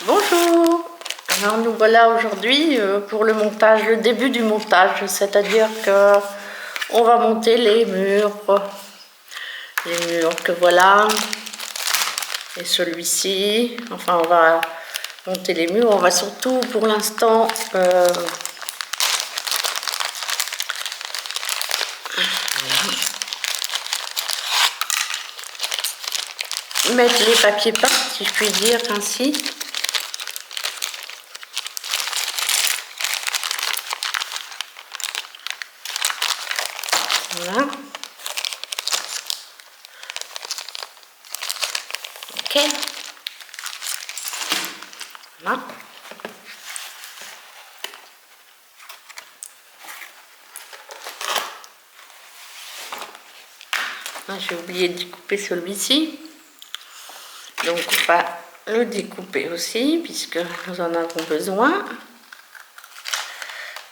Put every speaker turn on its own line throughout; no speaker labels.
Bonjour. Alors nous voilà aujourd'hui pour le montage, le début du montage, c'est-à-dire que on va monter les murs que voilà, et celui-ci. Enfin, on va monter les murs. On va surtout pour l'instant mettre les papiers peints, si je puis dire ainsi. Voilà. Ok. Voilà. J'ai oublié de découper celui-ci. Donc on va le découper aussi puisque nous en avons besoin.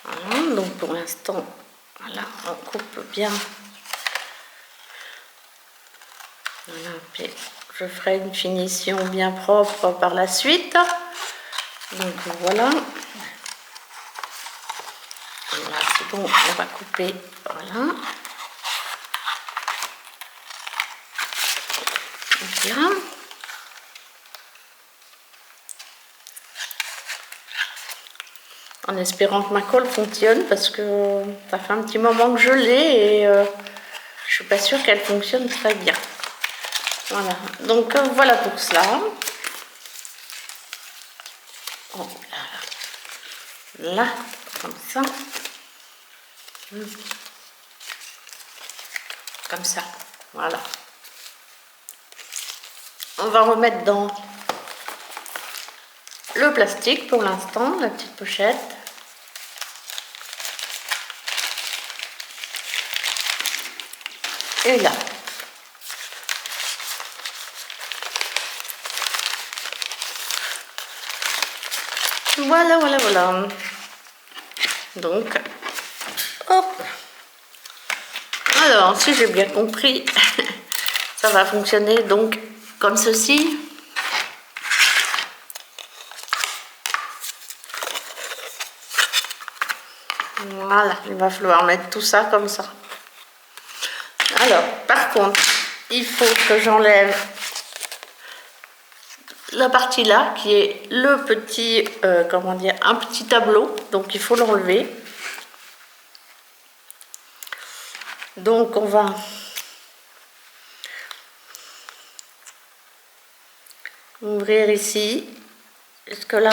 Voilà, donc pour l'instant, voilà, on coupe bien. Voilà, puis je ferai une finition bien propre par la suite. Donc voilà. Voilà, c'est bon, on va couper. Voilà. Donc là. En espérant que ma colle fonctionne parce que ça fait un petit moment que je l'ai et je suis pas sûre qu'elle fonctionne très bien. Voilà, donc voilà pour cela. Oh, là, comme ça. Comme ça, voilà. On va remettre dans le plastique pour l'instant, la petite pochette. Et là. Voilà, voilà, voilà. Donc, hop. Alors, si j'ai bien compris, ça va fonctionner donc comme ceci. Voilà, il va falloir mettre tout ça comme ça. Alors, par contre, il faut que j'enlève la partie là, qui est le petit, comment dire, un petit tableau. Donc, il faut l'enlever. Donc, on va ouvrir ici, jusque là.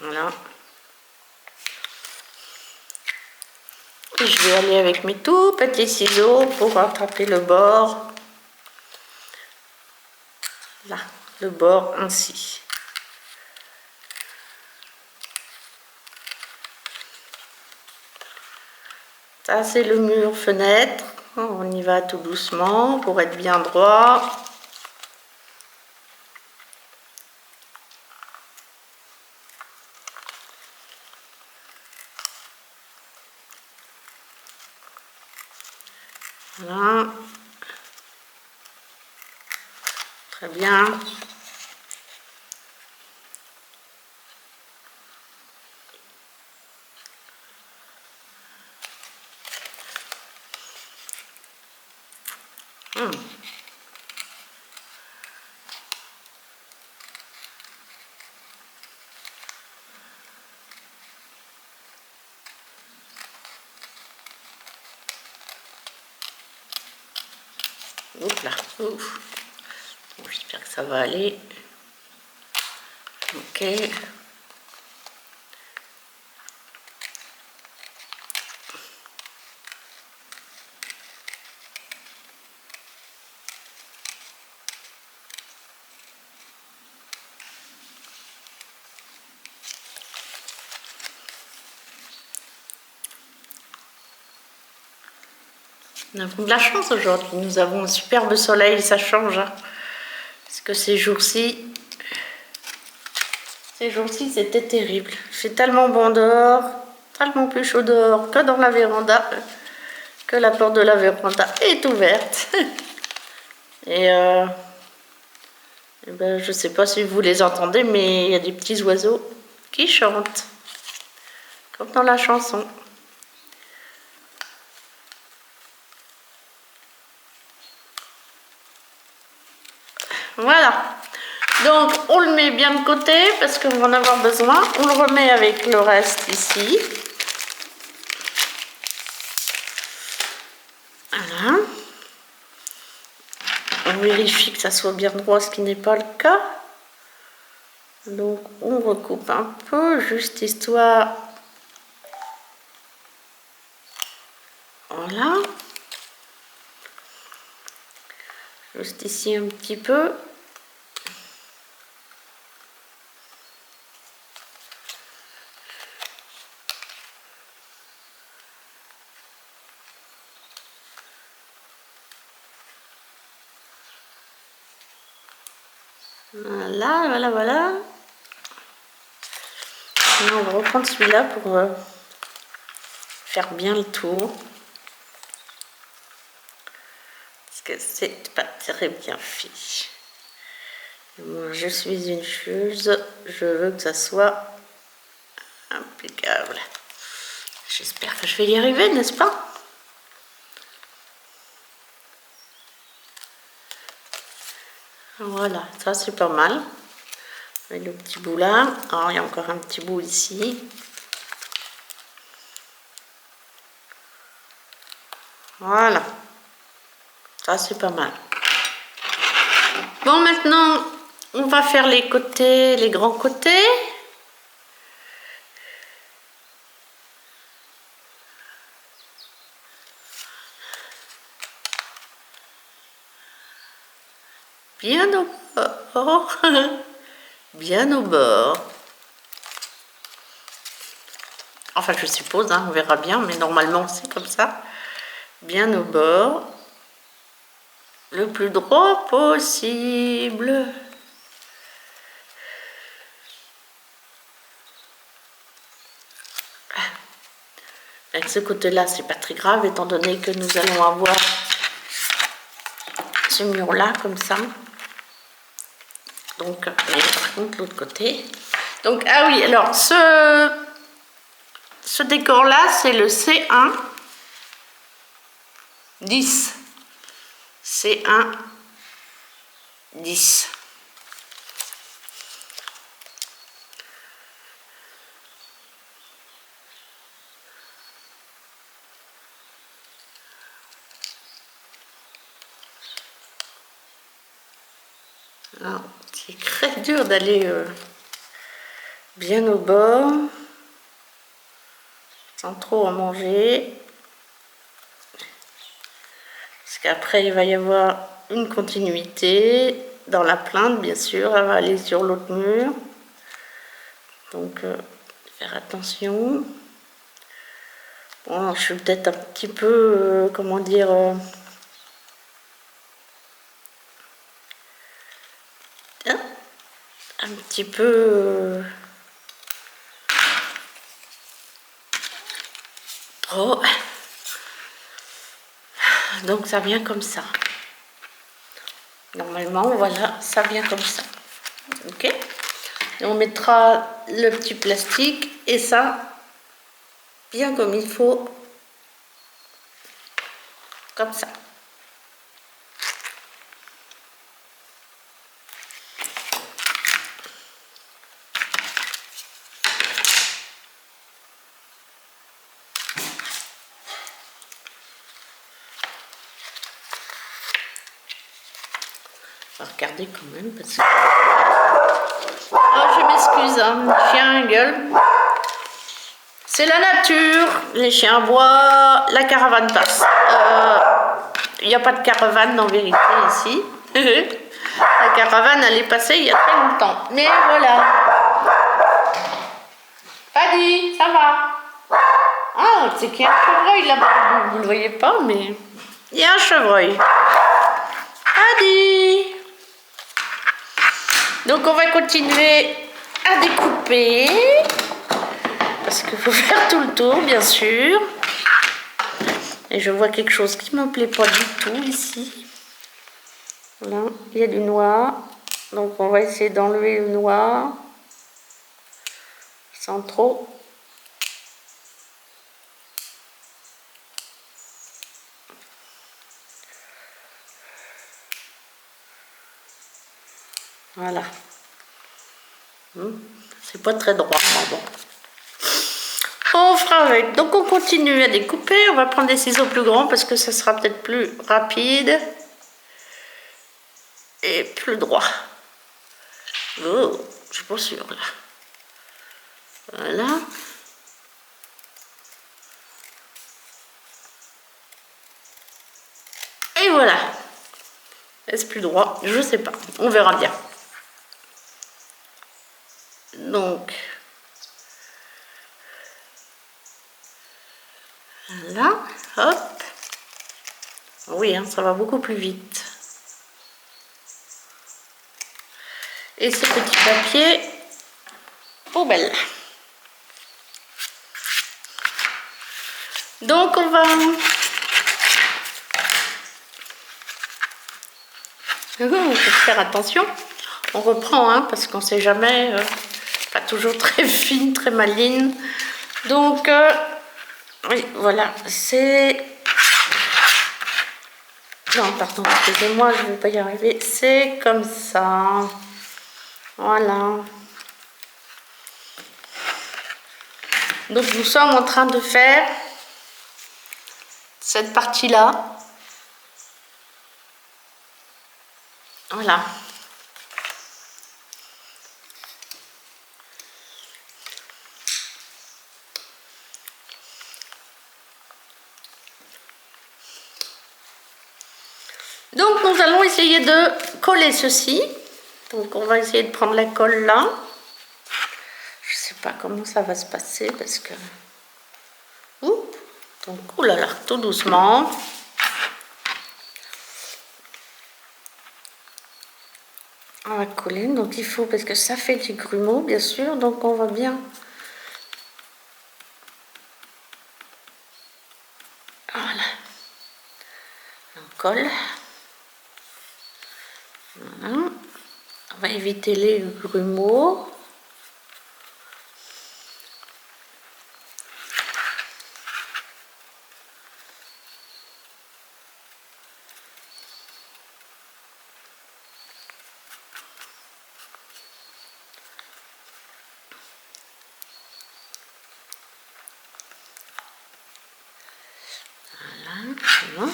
Voilà. Et je vais aller avec mes tout petits ciseaux pour attraper le bord. Là, le bord ainsi. Ça, c'est le mur fenêtre. On y va tout doucement pour être bien droit. Voilà. Très bien. Oups là. Ouf. Bon, j'espère que ça va aller. Ok. Nous avons de la chance aujourd'hui. Nous avons un superbe soleil, ça change. Hein. Parce que ces jours-ci, c'était terrible. Il fait tellement bon dehors, tellement plus chaud dehors que dans la véranda, que la porte de la véranda est ouverte. Et ben, je ne sais pas si vous les entendez, mais il y a des petits oiseaux qui chantent, comme dans la chanson. Voilà. Donc on le met bien de côté parce qu'on va en avoir besoin. On le remet avec le reste ici. Voilà. On vérifie que ça soit bien droit, ce qui n'est pas le cas. Donc on recoupe un peu, juste histoire. Voilà. Juste ici un petit peu. Voilà, voilà, voilà. Et on va reprendre celui-là pour faire bien le tour. Parce que c'est pas très bien fait. Moi, je suis une chose, je veux que ça soit impeccable. J'espère que je vais y arriver, n'est-ce pas? Voilà, ça c'est pas mal. Avec le petit bout là. Alors, il y a encore un petit bout ici. Voilà. Ça c'est pas mal. Bon, maintenant, on va faire les côtés, les grands côtés. Bien au bord. Bien au bord. Enfin, je suppose, hein, on verra bien, mais normalement, c'est comme ça. Bien au bord. Le plus droit possible. Avec ce côté-là, c'est pas très grave, étant donné que nous allons avoir ce mur-là, comme ça. Donc, par contre, l'autre côté. Donc, ah oui, alors, ce décor-là, c'est le C1 10. C1 10. C'est très dur d'aller bien au bord, sans trop en manger. Parce qu'après, il va y avoir une continuité dans la plainte, bien sûr. Elle va aller sur l'autre mur. Donc, faire attention. Bon, je suis peut-être un petit peu, comment dire... un petit peu... trop... Donc ça vient comme ça. Normalement, voilà, ça vient comme ça. Ok? Et on mettra le petit plastique et ça, bien comme il faut, comme ça. On va regarder quand même parce que... Oh, je m'excuse, hein, le chien gueule. C'est la nature, les chiens aboient, la caravane passe. Il n'y a pas de caravane en vérité ici. La caravane, elle est passée il y a très longtemps. Mais voilà. Paddy, ça va? Ah, c'est qu'il y a un chevreuil là-bas. Vous ne le voyez pas, mais il y a un chevreuil. Paddy. Donc on va continuer à découper. Parce qu'il faut faire tout le tour, bien sûr. Et je vois quelque chose qui me plaît pas du tout ici. Voilà, il y a du noir. Donc on va essayer d'enlever le noir. Sans trop. Voilà. C'est pas très droit, mais bon. On fera avec. Donc on continue à découper. On va prendre des ciseaux plus grands parce que ça sera peut-être plus rapide. Et plus droit. Oh, je suis pas sûre là. Voilà. Et voilà. Est-ce plus droit? Je sais pas. On verra bien. Donc, voilà. Hop. Oui, hein, ça va beaucoup plus vite. Et ces petits papiers poubelle. Donc, on va... Il faut faire attention. On reprend, hein, parce qu'on ne sait jamais, pas toujours très fine, très maligne. Donc, oui, voilà, c'est... Non, pardon, excusez-moi, je ne vais pas y arriver. C'est comme ça. Voilà. Donc, nous sommes en train de faire cette partie-là. Voilà. Donc nous allons essayer de coller ceci. Donc on va essayer de prendre la colle là. Je sais pas comment ça va se passer parce que... Ouh. Donc oh là là, tout doucement. On va coller, donc il faut, parce que ça fait du grumeau bien sûr, donc on va bien... Voilà. On colle. Voilà. On va éviter les grumeaux.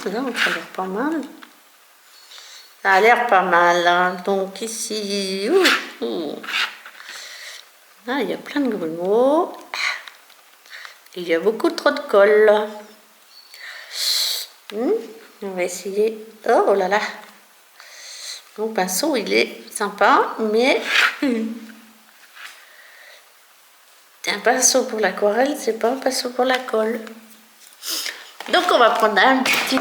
Là, ça a l'air pas mal. Ça a l'air pas mal. Hein. Donc ici, là, il y a plein de grumeaux. Il y a beaucoup trop de colle. On va essayer. Oh là là. Mon pinceau, il est sympa, mais un pinceau pour l'aquarelle, c'est pas un pinceau pour la colle. Donc on va prendre un petit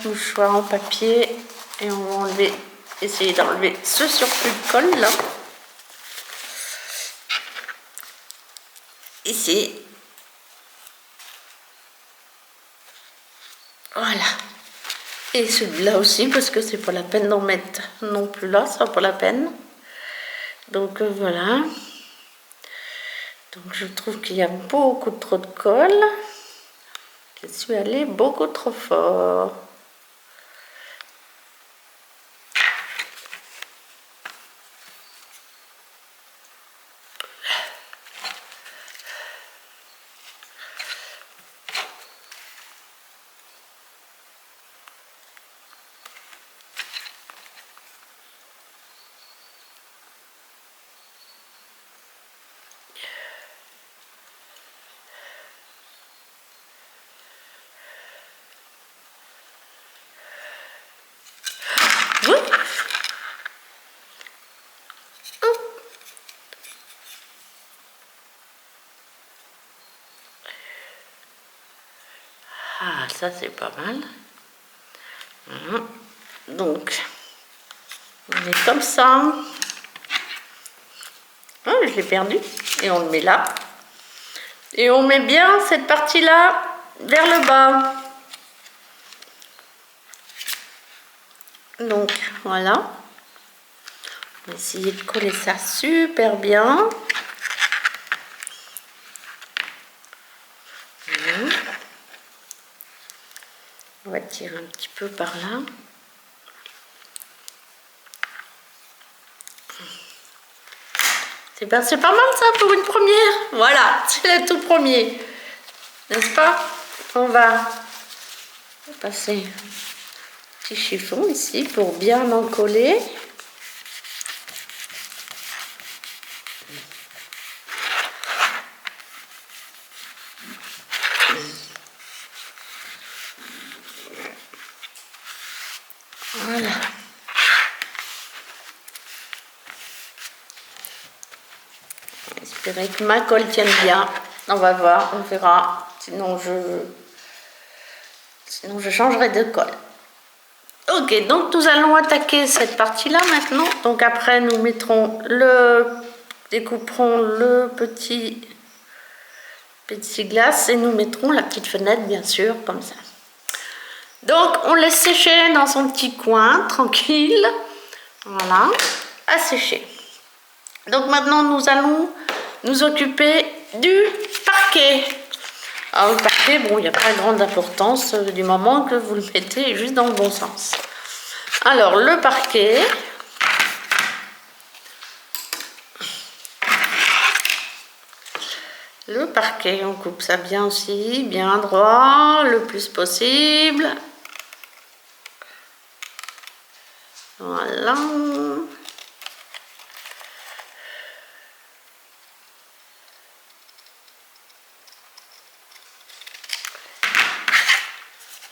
mouchoir en papier et on va enlever, essayer d'enlever ce surplus de colle là. Ici. Voilà. Et celui-là aussi, parce que c'est pas la peine d'en mettre non plus là, ça pas la peine. Donc voilà. Donc je trouve qu'il y a beaucoup trop de colle. Je suis allée beaucoup trop fort. Ah, ça c'est pas mal. Voilà. Donc, on est comme ça. Ah, je l'ai perdu. Et on le met là. Et on met bien cette partie-là vers le bas. Donc voilà, on va essayer de coller ça super bien. On va tirer un petit peu par là. C'est pas mal ça pour une première. Voilà, c'est le tout premier. N'est-ce pas? On va passer un petit chiffon ici pour bien en coller. Voilà. J'espère que ma colle tienne bien. On va voir, on verra. Sinon je changerai de colle. Ok, donc nous allons attaquer cette partie-là maintenant. Donc après, nous mettrons découperons le petit glace et nous mettrons la petite fenêtre, bien sûr, comme ça. Donc, on laisse sécher dans son petit coin, tranquille. Voilà, à sécher. Donc maintenant, nous allons nous occuper du parquet. Alors, le parquet, bon, il n'y a pas grande importance du moment que vous le mettez juste dans le bon sens. Alors, le parquet. Le parquet, on coupe ça bien aussi, bien droit, le plus possible. Voilà.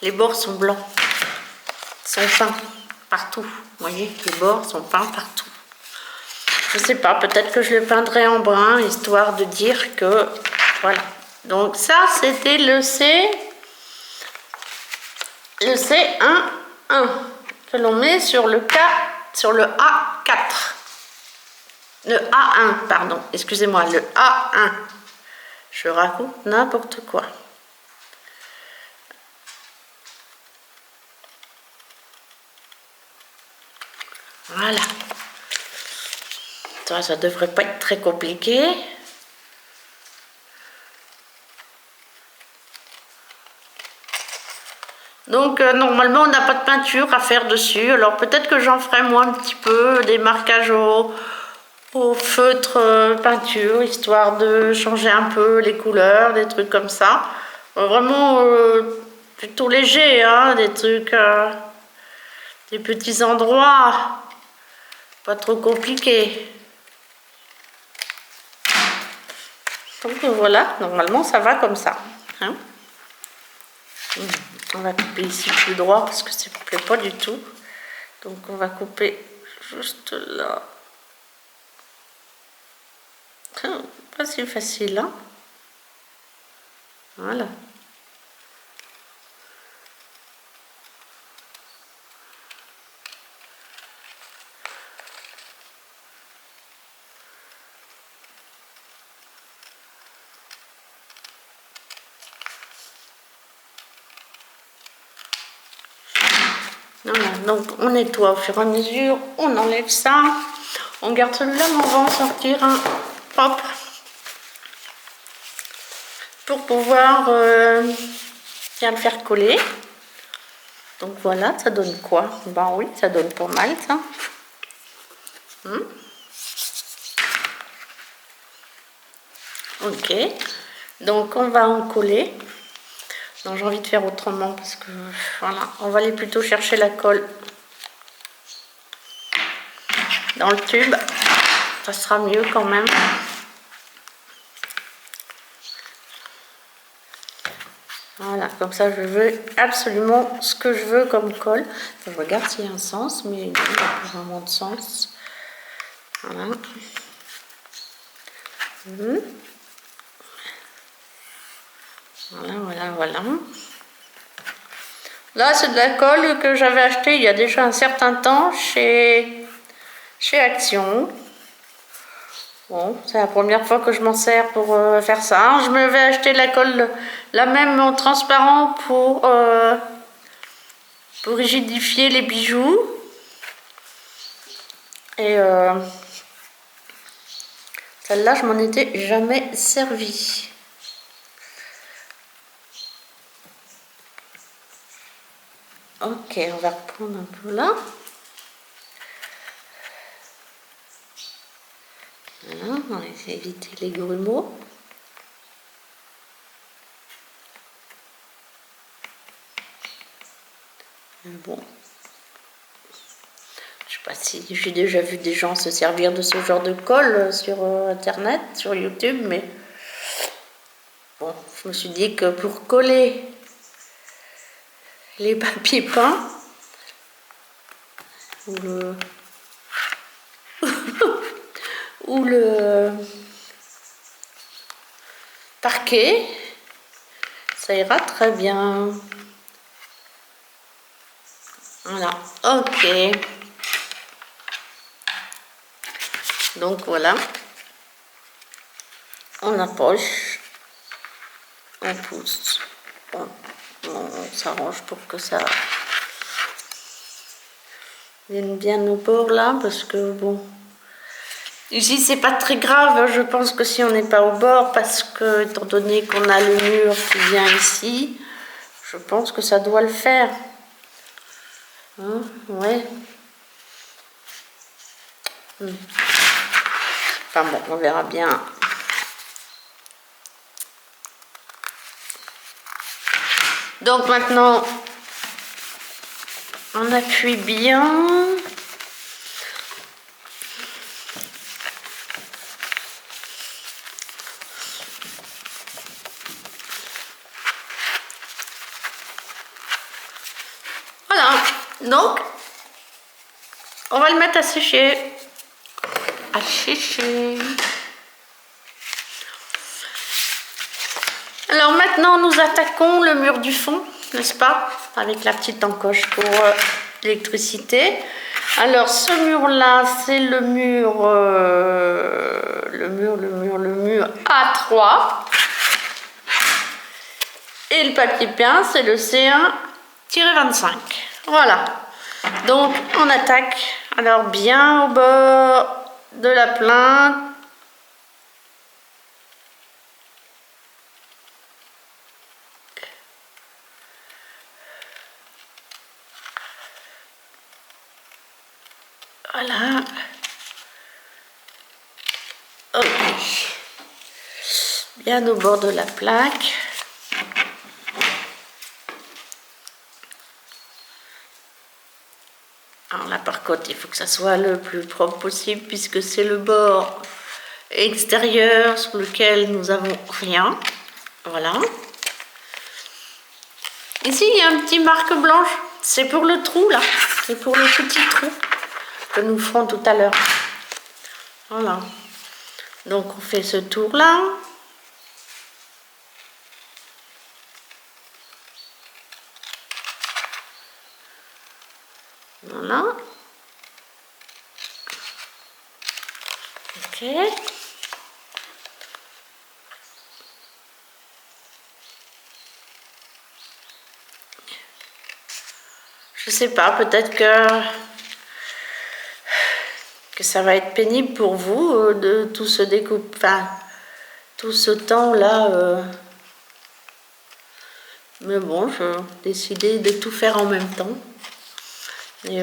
Les bords sont blancs, sont peints partout. Vous voyez, les bords sont peints partout. Je sais pas, peut-être que je le peindrai en brun, histoire de dire que... Voilà. Donc ça, c'était le C1 que l'on met sur le A4. Le A1, pardon, excusez-moi, le A1. Je raconte n'importe quoi. Voilà. Ça devrait pas être très compliqué. Donc normalement on n'a pas de peinture à faire dessus, alors peut-être que j'en ferai moi un petit peu, des marquages au feutre peinture, histoire de changer un peu les couleurs, des trucs comme ça. Vraiment plutôt léger, hein, des trucs, des petits endroits, pas trop compliqués. Donc voilà, normalement ça va comme ça. Hein. On va couper ici plus droit parce que ça ne me plaît pas du tout. Donc on va couper juste là. Pas si facile, hein. Voilà. Voilà, donc on nettoie au fur et à mesure, on enlève ça, on garde celui-là, mais on va en sortir un propre pour pouvoir bien le faire coller. Donc voilà, ça donne quoi? Ben oui, ça donne pas mal ça. Ok, donc on va en coller. Donc j'ai envie de faire autrement parce que voilà, on va aller plutôt chercher la colle dans le tube, ça sera mieux quand même. Voilà, comme ça je veux absolument ce que je veux comme colle. Je regarde s'il y a un sens, mais il n'y a pas vraiment de sens. Voilà. Voilà. Là, c'est de la colle que j'avais achetée il y a déjà un certain temps chez Action. Bon, c'est la première fois que je m'en sers pour faire ça. Je me vais acheter la colle, la même en transparent pour rigidifier les bijoux. Et celle-là, je m'en étais jamais servi. Ok, on va reprendre un peu là. Voilà, on va éviter les grumeaux. Bon. Je sais pas si j'ai déjà vu des gens se servir de ce genre de colle sur internet, sur YouTube, mais bon, je me suis dit que pour coller les papiers peints ou le parquet, ça ira très bien. Voilà, ok. Donc voilà, on approche, on pousse, on s'arrange pour que ça vienne bien au bord là, parce que bon, ici c'est pas très grave, je pense que si on n'est pas au bord, parce que étant donné qu'on a le mur qui vient ici, je pense que ça doit le faire. Hein, ouais. Enfin bon, on verra bien. Donc maintenant, on appuie bien. Voilà, donc on va le mettre à sécher. À sécher. Alors maintenant, nous attaquons le mur du fond, n'est-ce pas? Avec la petite encoche pour l'électricité. Alors ce mur-là, c'est le mur A3. Et le papier peint, c'est le C1-25. Voilà. Donc on attaque. Alors bien au bord de la plainte. Voilà. Ok. Bien au bord de la plaque. Alors là par contre il faut que ça soit le plus propre possible puisque c'est le bord extérieur sur lequel nous avons rien. Voilà. Ici il y a un petit marque blanche, c'est pour le trou là, c'est pour le petit trou que nous ferons tout à l'heure. Voilà. Donc on fait ce tour là. Voilà. Ok. Je sais pas, peut-être que ça va être pénible pour vous de tout se découper, enfin tout ce temps là. Mais bon, j'ai décidé de tout faire en même temps. Et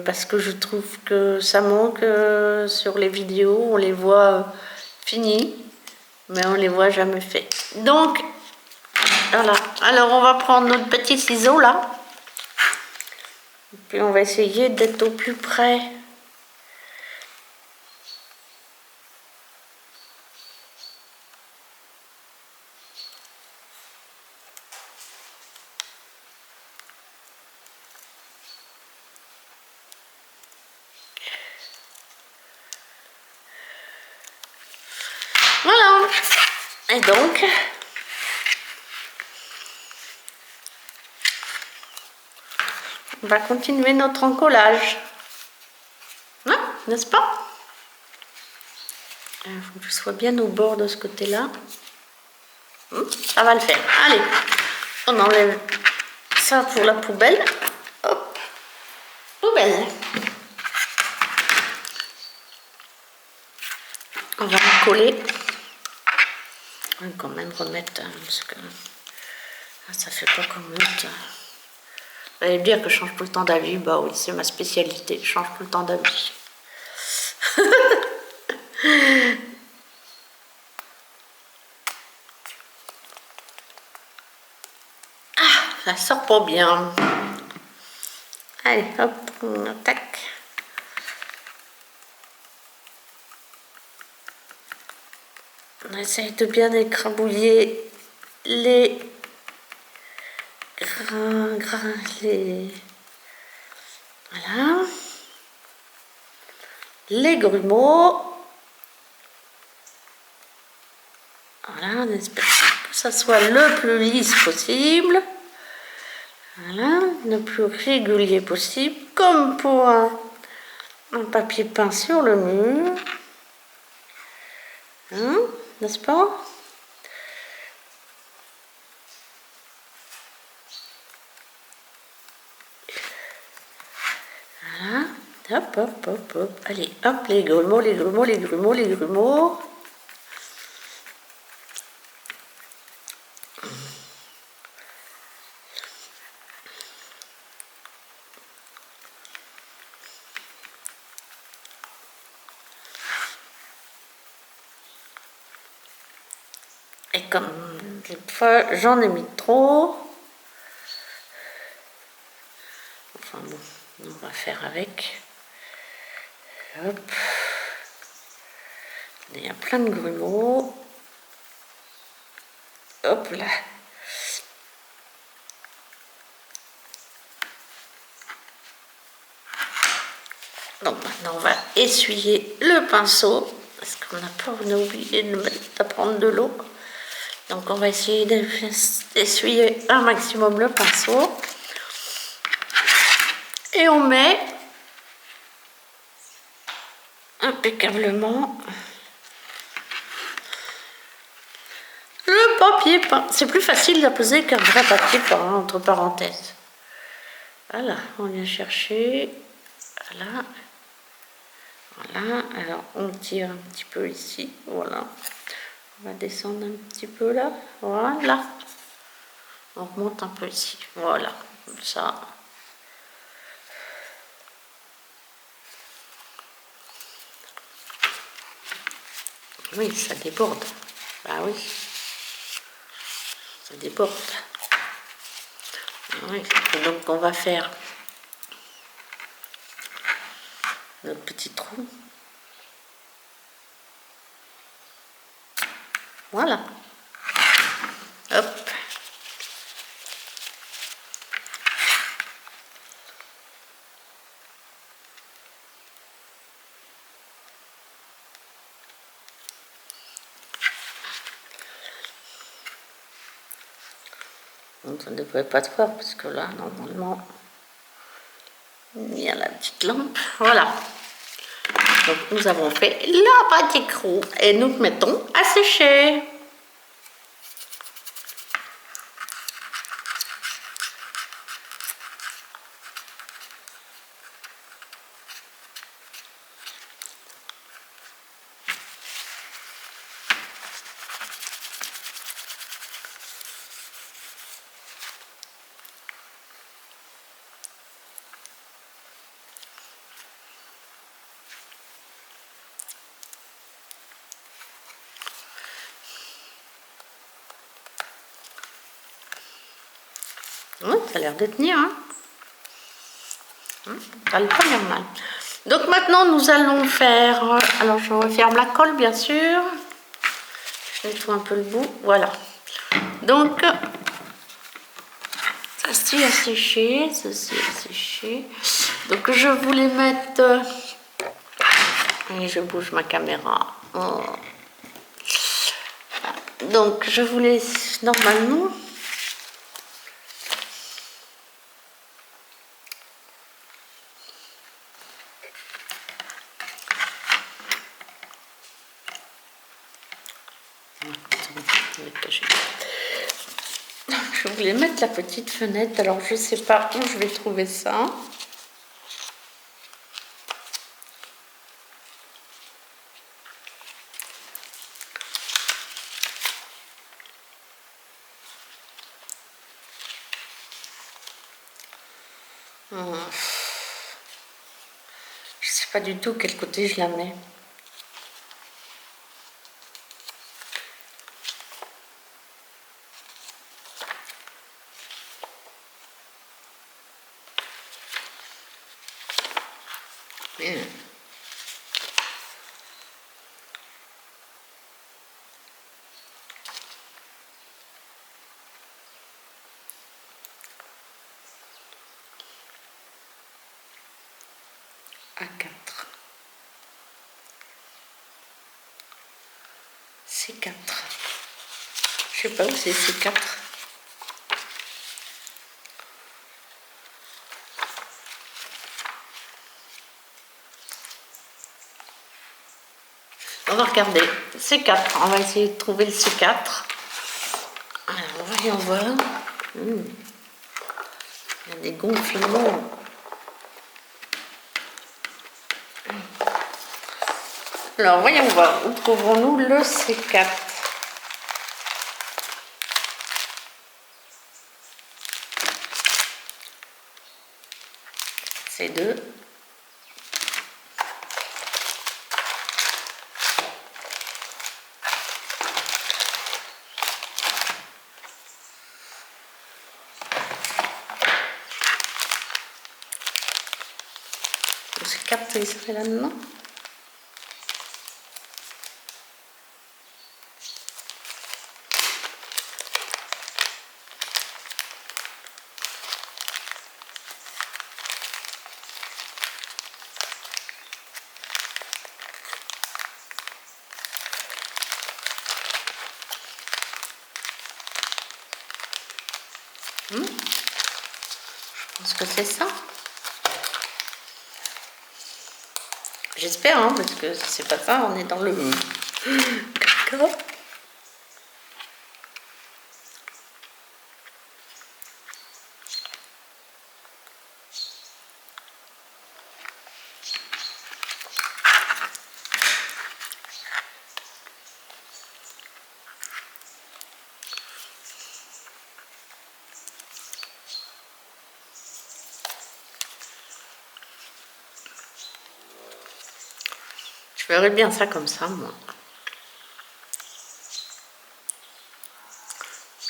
parce que je trouve que ça manque sur les vidéos, on les voit finis, mais on les voit jamais faits. Donc, voilà. Alors on va prendre notre petit ciseau là. Et puis on va essayer d'être au plus près. Voilà. Et donc, on va continuer notre encollage. Hein, n'est-ce pas? Il faut que je sois bien au bord de ce côté-là. Ça va le faire. Allez, on enlève ça pour la poubelle. Hop, poubelle. On va le coller. On va quand même remettre, parce que ça fait pas comme l'autre. Vous allez me dire que je change tout le temps d'avis. Bah oui, c'est ma spécialité. Je change tout le temps d'avis. Ça sort pas bien. Allez, hop, on attaque. On essaye de bien écrabouiller les grains, les... Voilà. Les grumeaux. Voilà, on espère que ça soit le plus lisse possible. Voilà, le plus régulier possible, comme pour un papier peint sur le mur. Hein, n'est-ce pas? Voilà, hop, hop, hop, hop. Allez, hop, les grumeaux, les grumeaux, les grumeaux, les grumeaux. Et comme cette fois j'en ai mis trop, enfin bon, on va faire avec. Hop. Il y a plein de grumeaux. Hop là. Donc maintenant on va essuyer le pinceau, parce qu'on a oublié de prendre de l'eau. Donc on va essayer d'essuyer un maximum le pinceau. Et on met impeccablement le papier peint. C'est plus facile à poser qu'un vrai papier peint, entre parenthèses. Voilà, on vient chercher. Voilà. Voilà, alors on tire un petit peu ici. Voilà. On va descendre un petit peu là. Voilà. On remonte un peu ici. Voilà, comme ça. Oui, ça déborde. Ah oui. Ça déborde. Oui. Et donc on va faire notre petit trou. Voilà. Hop. Donc ça ne devrait pas te voir parce que là, normalement, il y a la petite lampe. Voilà. Donc nous avons fait la pâte écrou et nous mettons à sécher. Oui, ça a l'air de tenir. Hein. Ça le pas mal. Donc maintenant, nous allons faire... Alors, je referme la colle, bien sûr. Je nettoie un peu le bout. Voilà. Donc, ceci a séché. Ceci a séché. Donc, je voulais mettre... Et je bouge ma caméra. Oh. Donc, je voulais... Normalement... cacher. Je voulais mettre la petite fenêtre, alors je sais pas où je vais trouver ça. Je sais pas du tout quel côté je la mets. A4. C4. Je sais pas où c'est C4. On va regarder. C4. On va essayer de trouver le C4. Alors, voyons voir. Il y a des gonflements. Alors, voyons voir. Où trouvons-nous le C4? C2. Le C4, il serait là-dedans. Je pense que c'est ça. J'espère, hein, parce que si c'est pas ça, on est dans le... D'accord. Je verrais bien ça comme ça, moi.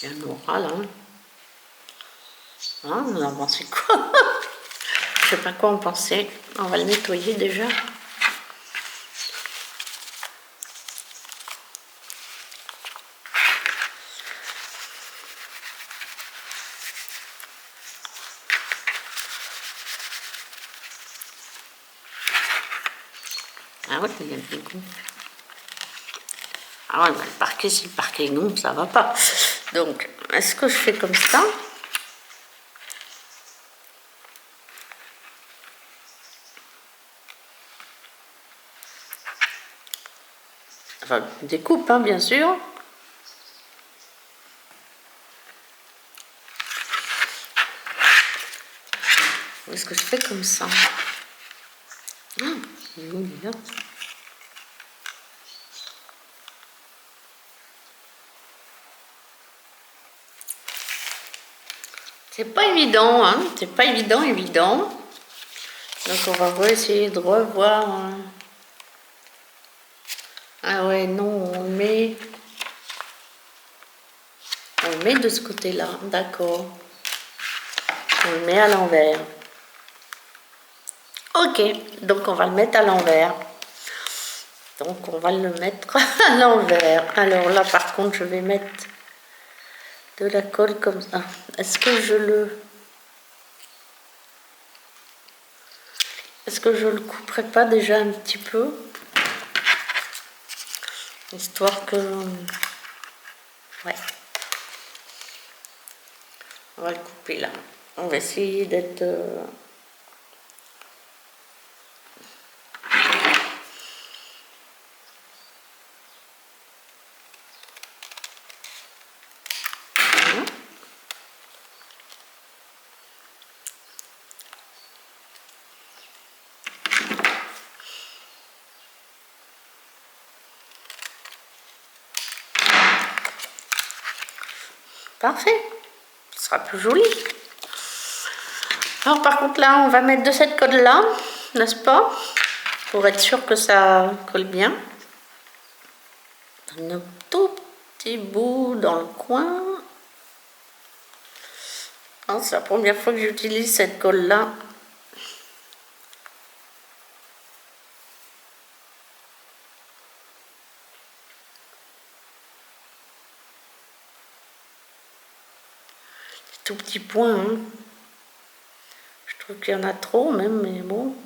Bien oral, hein. Ah, vous en pensez quoi? Je sais pas quoi en penser. On va le nettoyer déjà. Ah ouais, il y a des goûts. Ah ouais, bah, le parquet, si le parquet non, ça va pas. Donc, est-ce que je fais comme ça? Enfin, découpe, hein, bien sûr. Ou est-ce que je fais comme ça? Ah, il est où, il est là. C'est pas évident, hein, c'est pas évident. Donc on va essayer de revoir. Ah ouais, non, on le met de ce côté-là, d'accord. On le met à l'envers. Ok, donc on va le mettre à l'envers. Donc on va le mettre à l'envers. Alors là par contre je vais mettre de la colle comme ça. Est-ce que je le... Est-ce que je le couperai pas déjà un petit peu? Histoire que... Ouais. On va le couper là. On va essayer d'être... Parfait. Ce sera plus joli. Alors par contre là, on va mettre de cette colle là, n'est-ce pas? Pour être sûr que ça colle bien. Un tout petit bout dans le coin. C'est la première fois que j'utilise cette colle là. Tout petit point, hein. Je trouve qu'il y en a trop même, mais bon.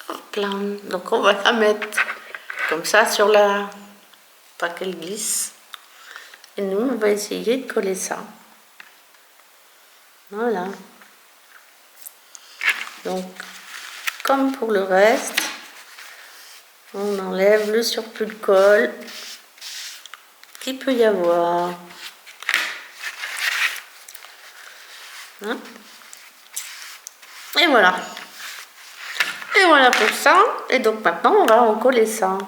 Hop là. Donc on va la mettre comme ça sur la... pas qu'elle glisse. Et nous, on va essayer de coller ça. Voilà. Donc, comme pour le reste, on enlève le surplus de colle qu'il peut y avoir. Hein? Et voilà. Et voilà pour ça. Et donc maintenant, on va en coller ça.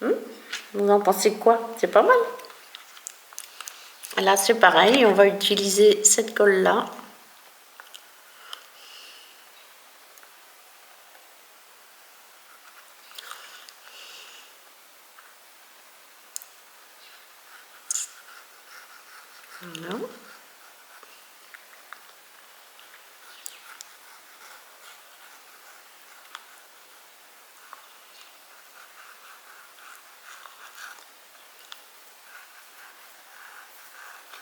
Vous en pensez quoi? C'est pas mal. Là, c'est pareil. On va utiliser cette colle-là. Voilà.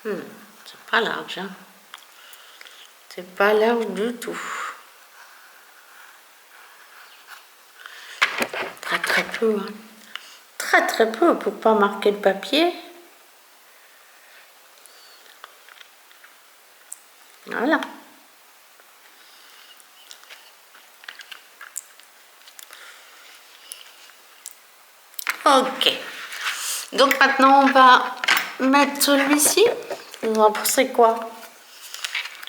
C'est pas large, hein. C'est pas large du tout. Très peu, hein. Très peu pour pas marquer le papier. Voilà. Ok. Donc maintenant, on va mettre celui-ci. Vous en pensez quoi?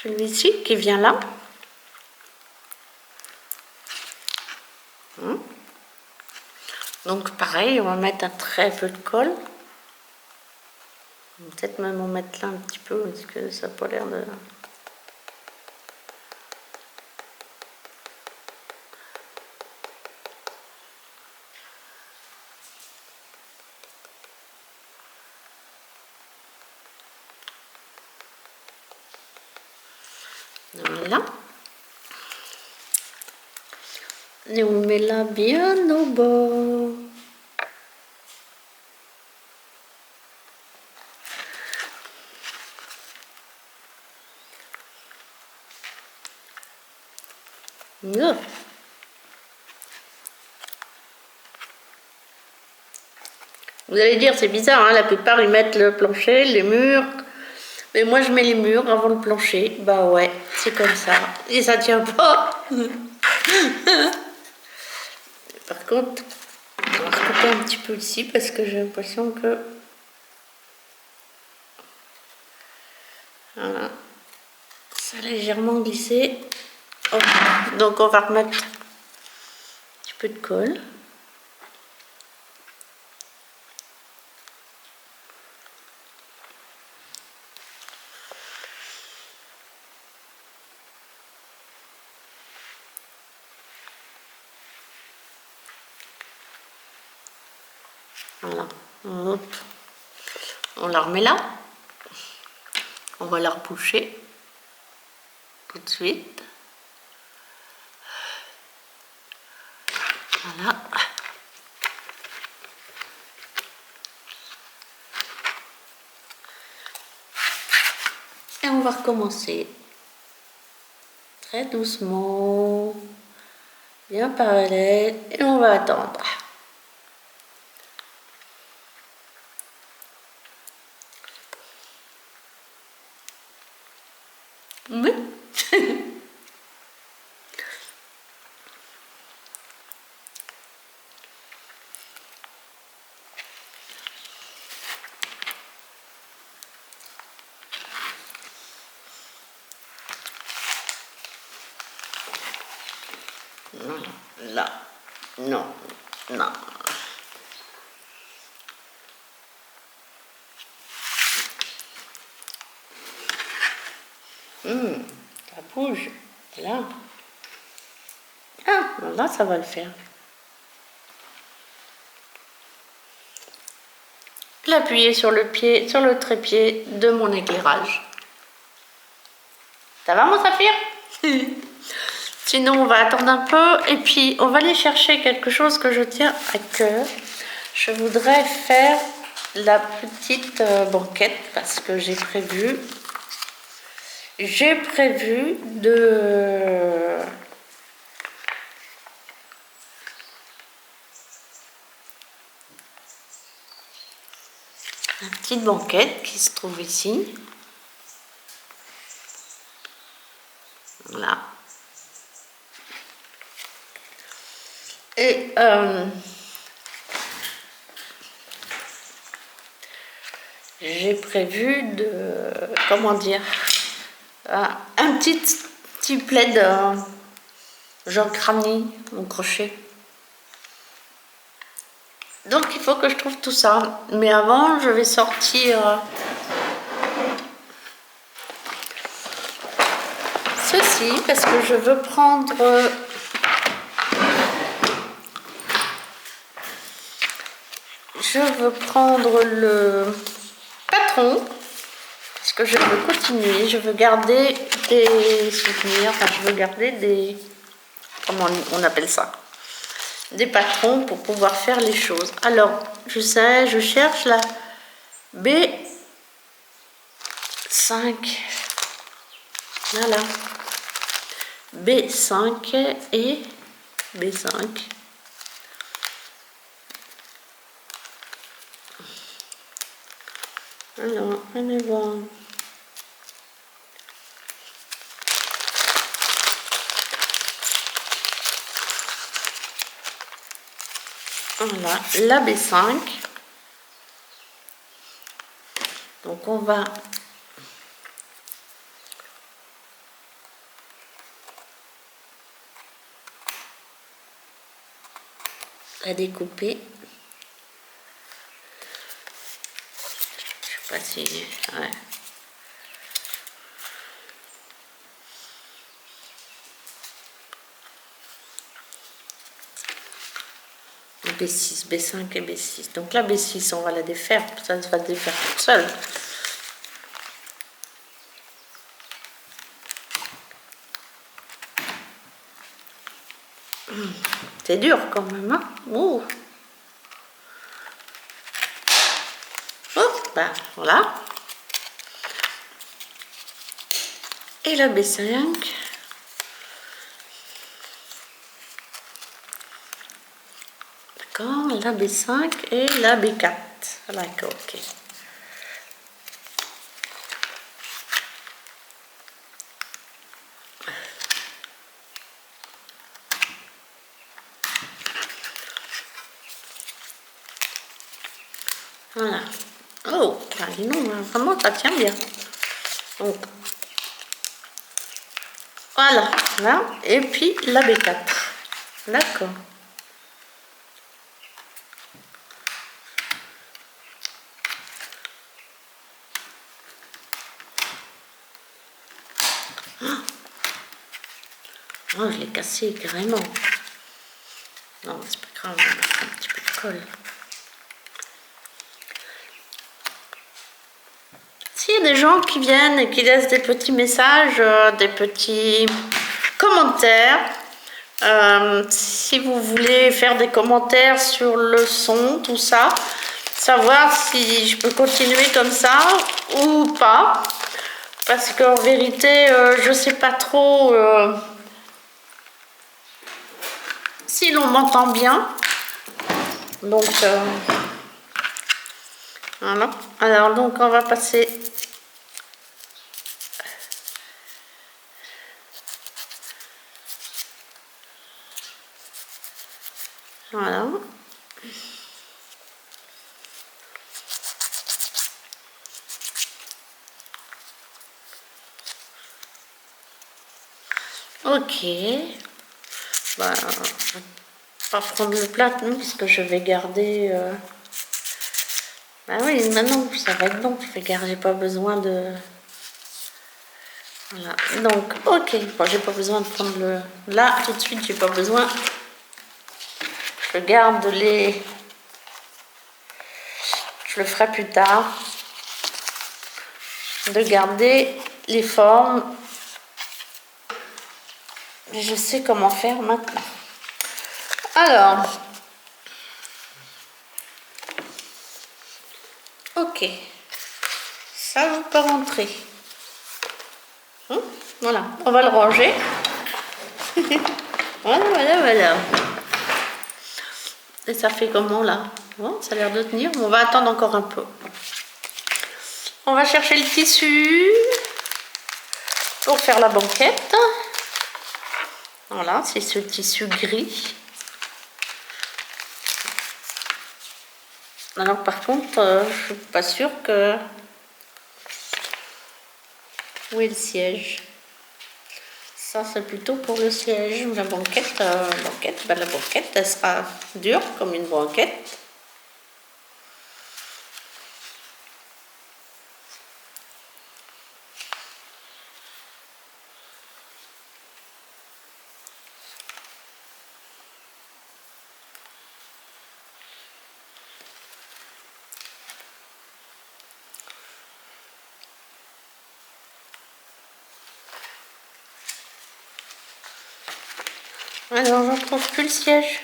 Celui-ci qui vient là. Donc pareil, on va mettre un très peu de colle. Peut-être même en mettre là un petit peu parce que ça n'a pas l'air de... Voilà. Et on met là bien au bord. Là. Vous allez dire, c'est bizarre, hein, la plupart ils mettent le plancher, les murs. Mais moi je mets les murs avant le plancher. Bah ouais, c'est comme ça. Et ça tient pas. Par contre, on va recouper un petit peu ici parce que j'ai l'impression que... Voilà. Ça a légèrement glissé. Oh. Donc on va remettre un petit peu de colle. Voilà. Hop. On la remet là. On va la reboucher tout de suite. Voilà. Et on va recommencer très doucement, bien parallèle, et on va attendre. Oui. Voilà. Là. Non. Non. Ça bouge. Là. Ah, là, ça va le faire. L'appuyer sur le pied, sur le trépied de mon éclairage. Ça va, mon saphir? Sinon, on va attendre un peu et puis on va aller chercher quelque chose que je tiens à cœur. Je voudrais faire la petite banquette parce que j'ai prévu de une petite banquette qui se trouve ici. Voilà. Et j'ai prévu de, comment dire, un petit plaid genre crâne au crochet. Donc il faut que je trouve tout ça. Mais avant, je vais sortir ceci parce que je veux prendre le patron parce que je veux continuer, je veux garder des souvenirs, enfin je veux garder des, comment on appelle ça, des patrons pour pouvoir faire les choses. Alors je sais, je cherche la B5, voilà, B5 et B5. Alors, allez voir. Voilà, la B5. Donc, on va la découper. Je sais pas si... Ouais. B6, B5 et B6. Donc la B6, on va la défaire. Ça va se défaire toute seule. C'est dur quand même, hein? Ouh. Oh, ben voilà. Et la B5. D'accord, la B5 et la B4. D'accord, ok. Voilà. Oh, bah dis non, vraiment ça tient bien. Donc, voilà, là. Et puis la B4. D'accord. Oh, je l'ai cassé carrément. Non, c'est pas grave, on va mettre un petit peu de colle. S'il y a des gens qui viennent et qui laissent des petits messages, des petits commentaires, si vous voulez faire des commentaires sur le son, tout ça, savoir si je peux continuer comme ça ou pas, parce qu'en vérité, je sais pas trop si l'on m'entend bien. Donc voilà. Alors donc on va passer voilà. Ok. bah, je vais pas prendre le plat, non, puisque je vais garder... Bah oui, maintenant, ça va être bon. J'ai pas besoin de... Voilà, donc, ok. Bon, j'ai pas besoin de prendre le... Là, tout de suite, j'ai pas besoin. Je garde les... Je le ferai plus tard. De garder les formes. Mais je sais comment faire maintenant. Alors... Ok. Ça, vous peut rentrer. Voilà, on va le ranger. Voilà. Et ça fait comment là? Bon, ça a l'air de tenir. On va attendre encore un peu. On va chercher le tissu pour faire la banquette. Voilà, c'est ce tissu gris. Alors par contre, je suis pas sûre que... Où est le siège? Ça, c'est plutôt pour le siège. La banquette, la banquette, elle sera dure comme une banquette. Alors, je ne trouve plus le siège.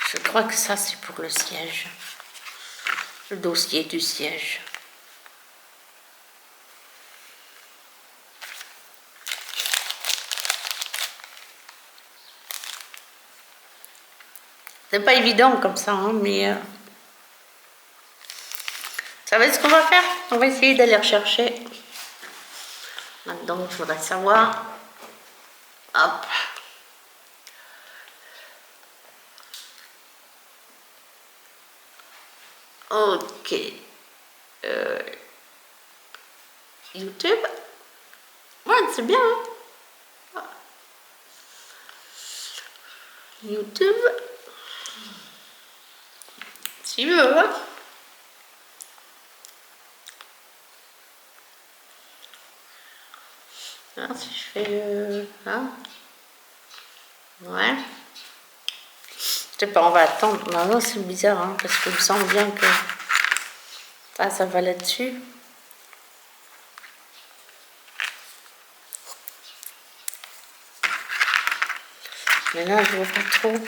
Je crois que ça, c'est pour le siège. Le dossier du siège. C'est pas évident comme ça, hein, mais... Vous savez ce qu'on va faire? On va essayer d'aller rechercher. Maintenant, il faudrait savoir... Hop. Ok. YouTube. Ouais, c'est bien. Hein? YouTube. Si tu veux. Hein? Alors, si je fais... hein? Ouais. Je sais pas, on va attendre. Non, c'est bizarre, hein, parce qu'il me semble bien que... ça va là-dessus. Mais là, je vois pas trop.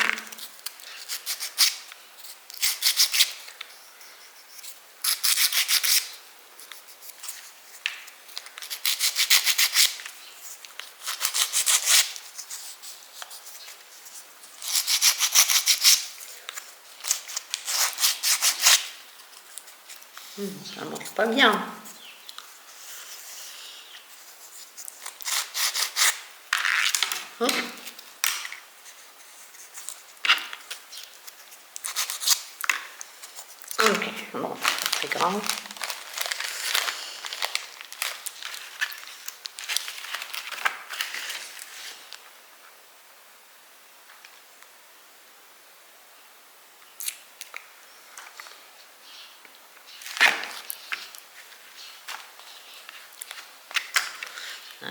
Ça marche pas bien. Hop. Ok, bon, pas très grand.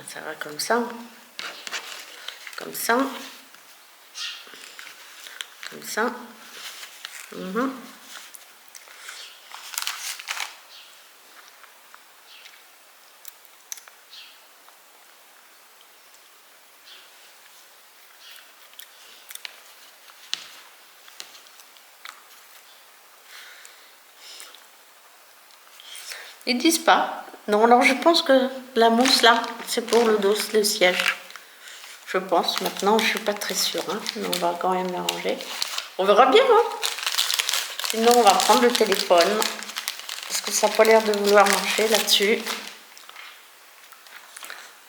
Ça va comme ça. Comme ça. Comme ça. Ils disent pas. Non, alors je pense que la mousse là, c'est pour le dos, le siège. Je pense. Maintenant, je suis pas très sûre. Hein, mais on va quand même l'arranger. On verra bien. Hein. Sinon, on va prendre le téléphone. Parce que ça n'a pas l'air de vouloir marcher là-dessus.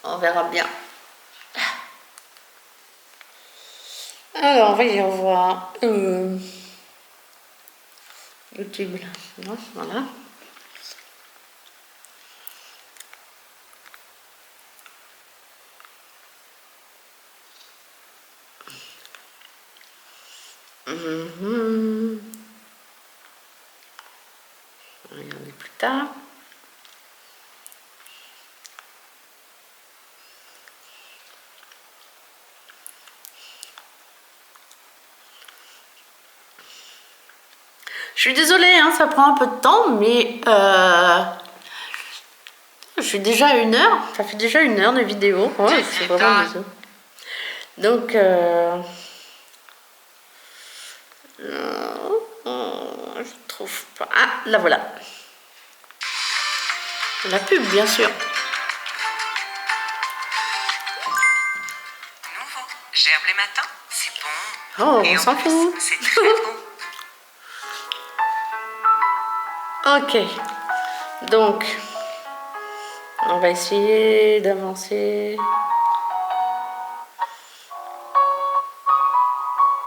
On verra bien. Alors, on va y revoir YouTube. Là. Voilà. Regardez plus tard. Je suis désolée, hein, ça prend un peu de temps, mais je suis déjà à 1 heure. Ça fait déjà 1 heure de vidéo. Ouais, c'est vraiment désolé. Donc, je trouve pas. Ah, là voilà. La pub, bien sûr.
Nouveau. Gerbe les matins, c'est bon.
Oh,
et
on s'en fout.
C'est très bon.
Ok. Donc, on va essayer d'avancer.